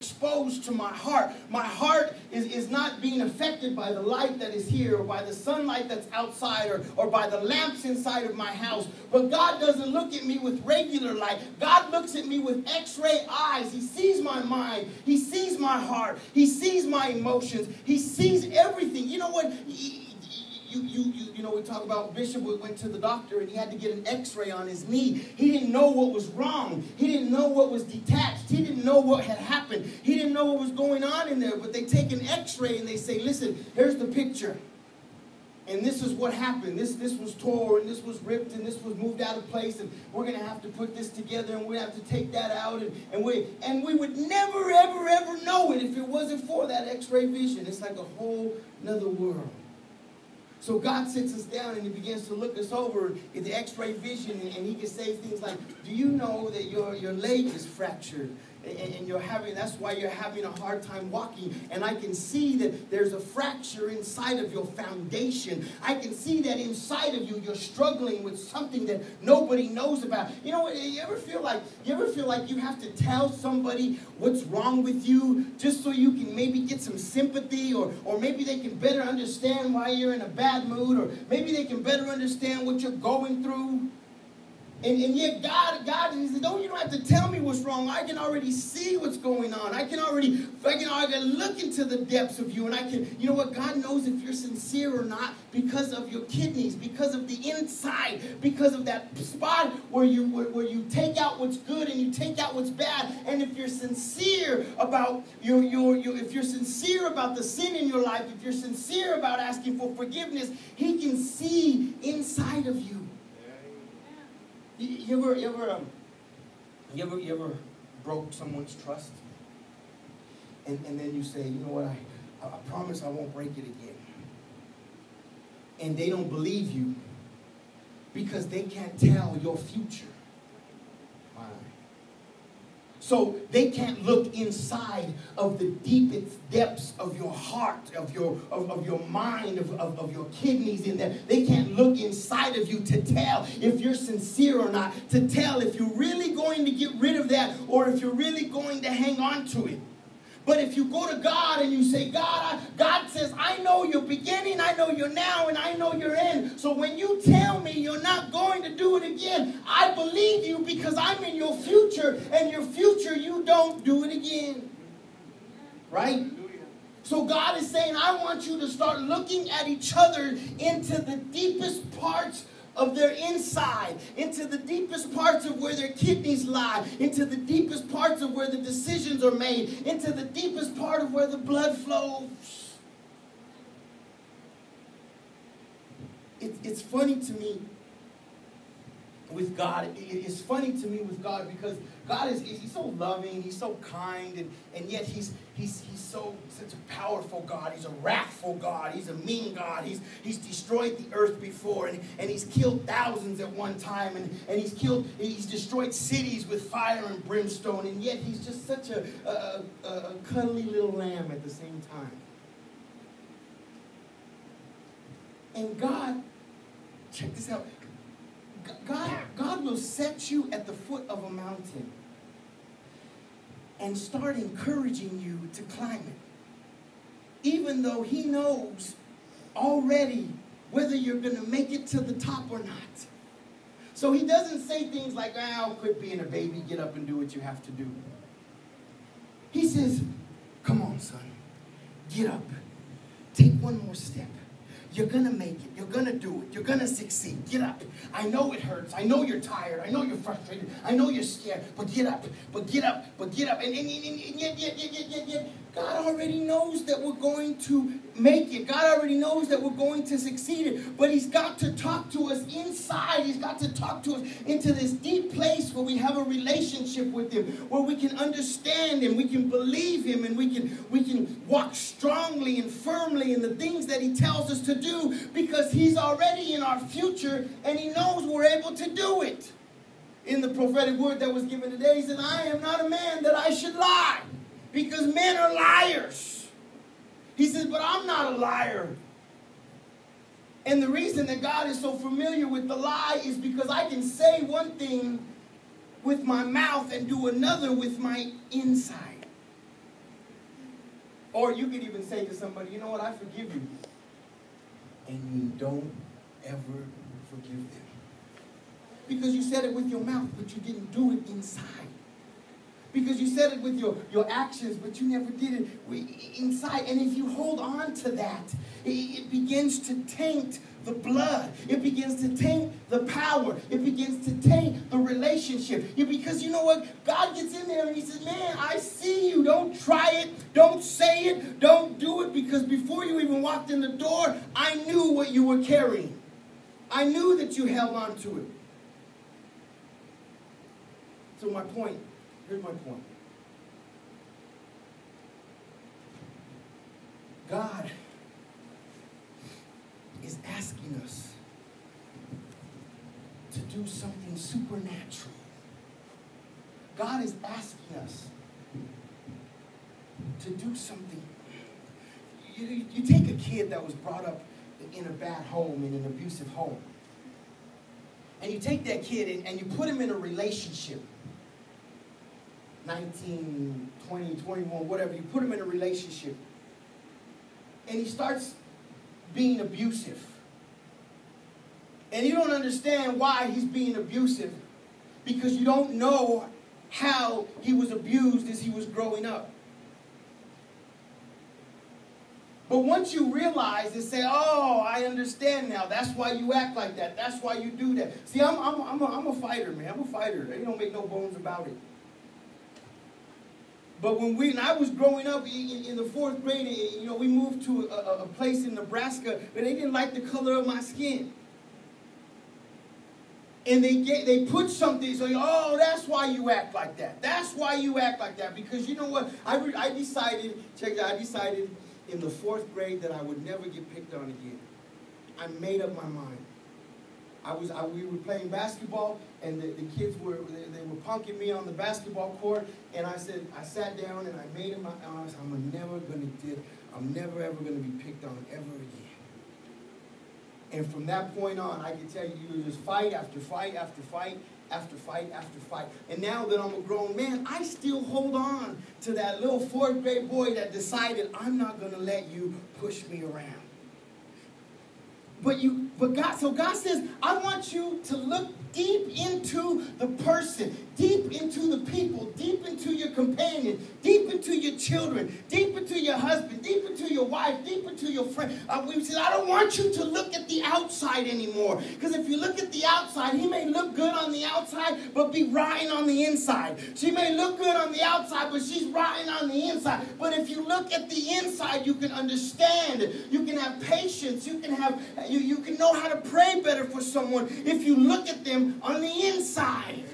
exposed to my heart. My heart is not being affected by the light that is here, or by the sunlight that's outside, or by the lamps inside of my house. But God doesn't look at me with regular light. God looks at me with x-ray eyes. He sees my mind. He sees my heart. He sees my emotions. He sees everything. You know what? You know, we talk about Bishop went to the doctor and he had to get an x-ray on his knee. He didn't know what was wrong. He didn't know what was detached. He didn't know what had happened. He didn't know what was going on in there. But they take an x-ray and they say, listen, here's the picture. And this is what happened. This was tore, and this was ripped, and this was moved out of place, and we're going to have to put this together, and we have to take that out, and we would never, ever, ever know it if it wasn't for that x-ray vision. It's like a whole nother world. So God sits us down and he begins to look us over at the x-ray vision, and he can say things like, do you know that your leg is fractured? And that's why you're having a hard time walking. And I can see that there's a fracture inside of your foundation. I can see that inside of you, you're struggling with something that nobody knows about. You know what? You ever feel like you have to tell somebody what's wrong with you just so you can maybe get some sympathy, or maybe they can better understand why you're in a bad mood, or maybe they can better understand what you're going through? And yet God he said, you don't have to tell me what's wrong. I can already see what's going on. I can already look into the depths of you. And you know what? God knows if you're sincere or not because of your kidneys, because of the inside, because of that spot where you take out what's good and you take out what's bad. And if you're sincere about if you're sincere about the sin in your life, if you're sincere about asking for forgiveness, he can see inside of you. You ever broke someone's trust? And then you say, you know what, I promise I won't break it again. And they don't believe you because they can't tell your future. So they can't look inside of the deepest depths of your heart, of your mind, of your kidneys in there. They can't look inside of you to tell if you're sincere or not, to tell if you're really going to get rid of that or if you're really going to hang on to it. But if you go to God and you say, God says, I know your beginning, I know your now, and I know your end. So when you tell me you're not going to do it again, I believe you because I'm in your future, and your future, you don't do it again. Right? So God is saying, I want you to start looking at each other into the deepest parts of their inside, into the deepest parts of where their kidneys lie, into the deepest parts of where the decisions are made, into the deepest part of where the blood flows. It's funny to me with God. It's funny to me with God because God he's so loving, he's so kind, and yet he's such a powerful God. He's a wrathful God. He's a mean God. He's destroyed the earth before, and he's killed thousands at one time, and he's destroyed cities with fire and brimstone, and yet he's just such a cuddly little lamb at the same time. And God, check this out. God will set you at the foot of a mountain and start encouraging you to climb it, even though he knows already whether you're going to make it to the top or not. So he doesn't say things like, quit being a baby, get up and do what you have to do. He says, come on, son, get up, take one more step. You're going to make it. You're going to do it. You're going to succeed. Get up. I know it hurts. I know you're tired. I know you're frustrated. I know you're scared. But get up. But get up. But get up. And yet, God already knows that we're going to make it. God already knows that we're going to succeed. But he's got to talk to us inside. He's got to talk to us into this deep place where we have a relationship with him, where we can understand him, we can believe him, and we can walk strongly and firmly in the things that he tells us to do, because he's already in our future and he knows we're able to do it. In the prophetic word that was given today, he said, I am not a man that I should lie, because men are liars. He says, but I'm not a liar. And the reason that God is so familiar with the lie is because I can say one thing with my mouth and do another with my inside. Or you could even say to somebody, you know what, I forgive you. And you don't ever forgive them. Because you said it with your mouth, but you didn't do it inside. Because you said it with your actions, but you never did it inside. And if you hold on to that, it begins to taint the blood. It begins to taint the power. It begins to taint the relationship. Because you know what? God gets in there and he says, man, I see you. Don't try it. Don't say it. Don't do it. Because before you even walked in the door, I knew what you were carrying. I knew that you held on to it. So my point. Here's my point. God is asking us to do something supernatural. God is asking us to do something. You take a kid that was brought up in a bad home, in an abusive home, and you take that kid and you put him in a relationship. 19, 20, 21, whatever, you put him in a relationship, and he starts being abusive. And you don't understand why he's being abusive, because you don't know how he was abused as he was growing up. But once you realize and say, oh, I understand now. That's why you act like that. That's why you do that. See, I'm a fighter, man. I'm a fighter. They don't make no bones about it. But when I was growing up in the 4th grade, we moved to a place in Nebraska where they didn't like the color of my skin. And they put something, so, oh, that's why you act like that. That's why you act like that. Because you know what? I decided in the 4th grade that I would never get picked on again. I made up my mind. We were playing basketball, and the kids were punking me on the basketball court, and I sat down and I made it my honest. I'm never ever gonna be picked on ever again. And from that point on, I can tell you, you just fight after fight after fight after fight after fight. And now that I'm a grown man, I still hold on to that little 4th grade boy that decided, I'm not gonna let you push me around. But God says, I want you to look deep into the person, deep into the people, deep into your companion, deep into your children, deep into your husband, deep into your wife, deep into your friend. We said, I don't want you to look at the outside anymore. Because if you look at the outside, he may look good on the outside, but be rotten on the inside. She may look good on the outside, but she's rotten on the inside. But if you look at the inside, you can understand. You can have patience. You can know how to pray better for someone if you look at them on the inside.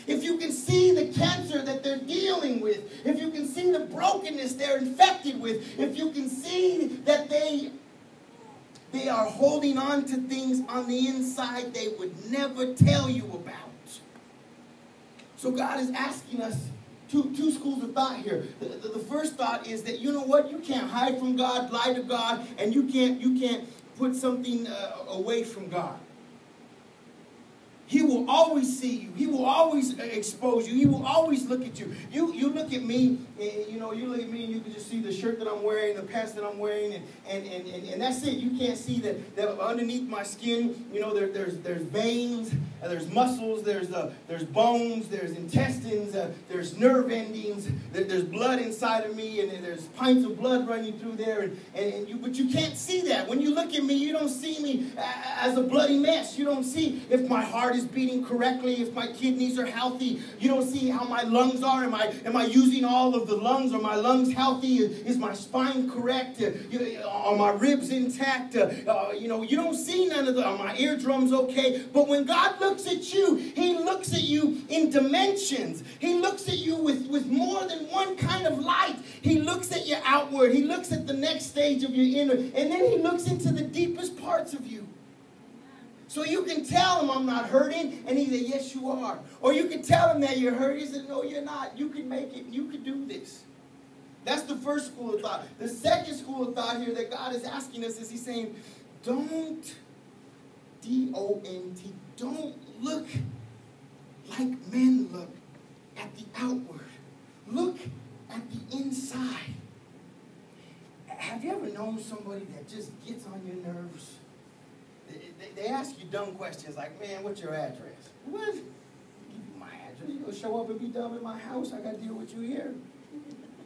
If you can see the cancer that they're dealing with, if you can see the brokenness they're infected with, if you can see that they are holding on to things on the inside they would never tell you about. So God is asking us two schools of thought here. The first thought is that, you know what, you can't hide from God, lie to God, and you can't put something away from God. He will always see you. He will always expose you. He will always look at you. You look at me, and, you look at me and you can just see the shirt that I'm wearing, the pants that I'm wearing, and that's it. You can't see that underneath my skin, there's veins, there's muscles, there's bones, there's intestines, there's nerve endings, there's blood inside of me, and there's pints of blood running through there, but you can't see that. When you look at me, you don't see me as a bloody mess. You don't see if my heart is beating correctly, if my kidneys are healthy. You don't see how my lungs are. Am I using all of the lungs? Are my lungs healthy? Is my spine correct? Are my ribs intact? You don't see none of are my eardrums okay? But when God looks at you, he looks at you in dimensions. He looks at you with more than one kind of light. He looks at your outward. He looks at the next stage of your inner. And then he looks into the deepest parts of you. So you can tell him, I'm not hurting, and he said, yes, you are. Or you can tell him that you're hurt. He said, no, you're not. You can make it. You can do this. That's the first school of thought. The second school of thought here that God is asking us is he's saying, don't, D-O-N-T, don't look like men look at the outward. Look at the inside. Have you ever known somebody that just gets on your nerves? They ask you dumb questions like, man, what's your address? What? Give you my address. You gonna show up and be dumb in my house? I gotta deal with you here.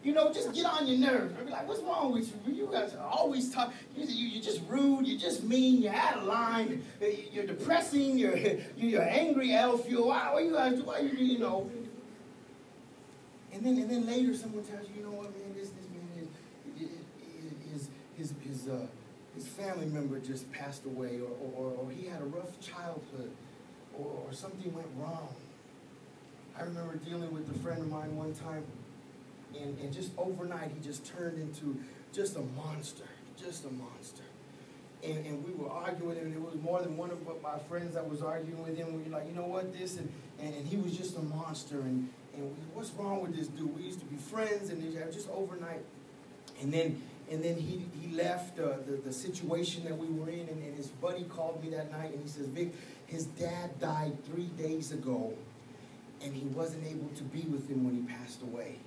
You know, just get on your nerves. Be like, what's wrong with you? You guys always talk. You're just rude. You're just mean. You're out of line. You're depressing. You're angry. Elf. Why you guys? Why you know? And then later, someone tells you, you know what, man? This man his family member just passed away, or he had a rough childhood, or something went wrong. I remember dealing with a friend of mine one time. And just overnight, he just turned into just a monster. And we were arguing, and it was more than one of my friends that was arguing with him. We were like, you know what, this, and he was just a monster. And what's wrong with this dude? We used to be friends, and just overnight. And then he left the situation that we were in, and his buddy called me that night, and he says, Vic, his dad died 3 days ago, and he wasn't able to be with him when he passed away.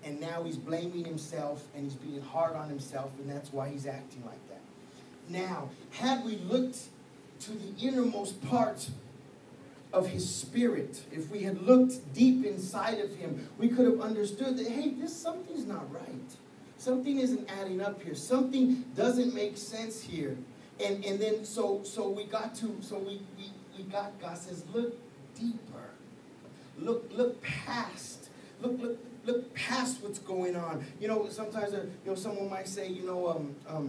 And now he's blaming himself, and he's being hard on himself, and that's why he's acting like that. Now, had we looked to the innermost parts of his spirit, if we had looked deep inside of him, we could have understood that, hey, something's not right. Something isn't adding up here. Something doesn't make sense here. And then so God says, look deeper. Look past. Look past what's going on. You know, sometimes someone might say, how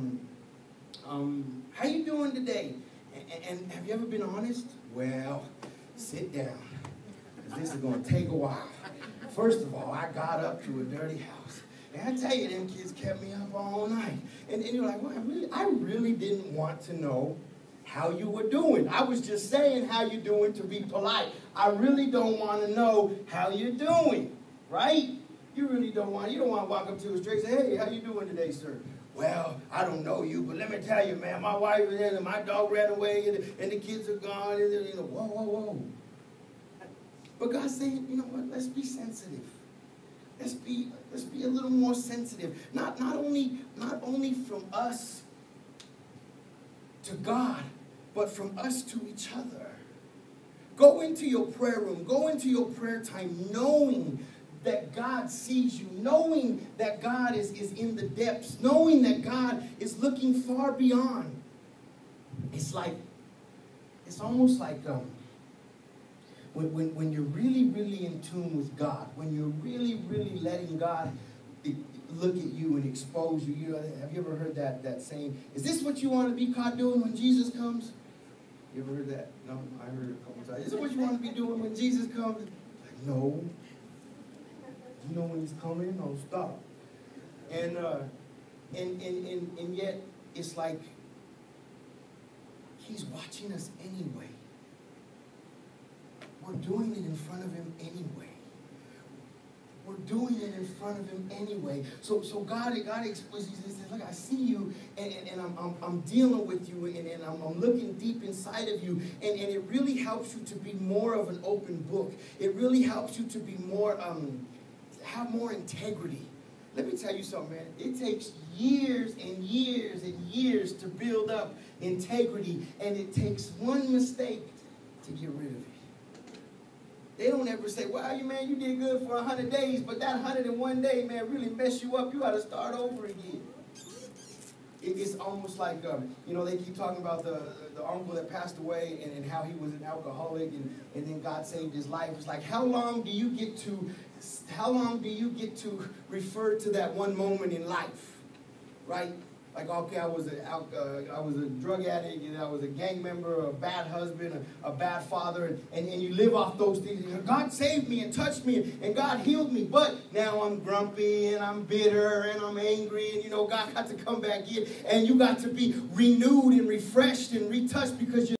you doing today? And have you ever been honest? Well, sit down, because this is going to take a while. First of all, I got up to a dirty house. And I tell you, them kids kept me up all night. And you're like, well, I really didn't want to know how you were doing. I was just saying how you're doing to be polite. I really don't want to know how you're doing, right? You don't want to walk up to a stranger and say, hey, how you doing today, sir? Well, I don't know you, but let me tell you, man, my wife is in and my dog ran away and the kids are gone. And, whoa. But God's saying, you know what, let's be sensitive. Let's be a little more sensitive. Not only from us to God, but from us to each other. Go into your prayer room. Go into your prayer time knowing that God sees you, knowing that God is in the depths, knowing that God is looking far beyond. It's almost like when you're really, really in tune with God, when you're really, really letting God look at you and expose you. Have you ever heard that saying, is this what you want to be caught doing when Jesus comes? You ever heard that? No, I heard it a couple times. Is this what you want to be doing when Jesus comes? Like, no. You know when he's coming? No, stop. And yet it's like he's watching us anyway. We're doing it in front of him anyway. We're doing it in front of him anyway. So God explains, he says, look, I see you, and I'm dealing with you, and I'm looking deep inside of you, and it really helps you to be more of an open book. It really helps you to be more, have more integrity. Let me tell you something, man. It takes years and years and years to build up integrity, and it takes one mistake to get rid of it. They don't ever say, well, man, you did good for 100 days, but that 101 day, man, really messed you up. You got to start over again. It's almost like, they keep talking about the uncle that passed away and how he was an alcoholic and then God saved his life. It's like, how long do you get to refer to that one moment in life, right? Like, okay, I was a drug addict, and I was a gang member, a bad husband, a bad father, and you live off those things. God saved me and touched me, and God healed me, but now I'm grumpy, and I'm bitter, and I'm angry, and God got to come back in, and you got to be renewed and refreshed and retouched because you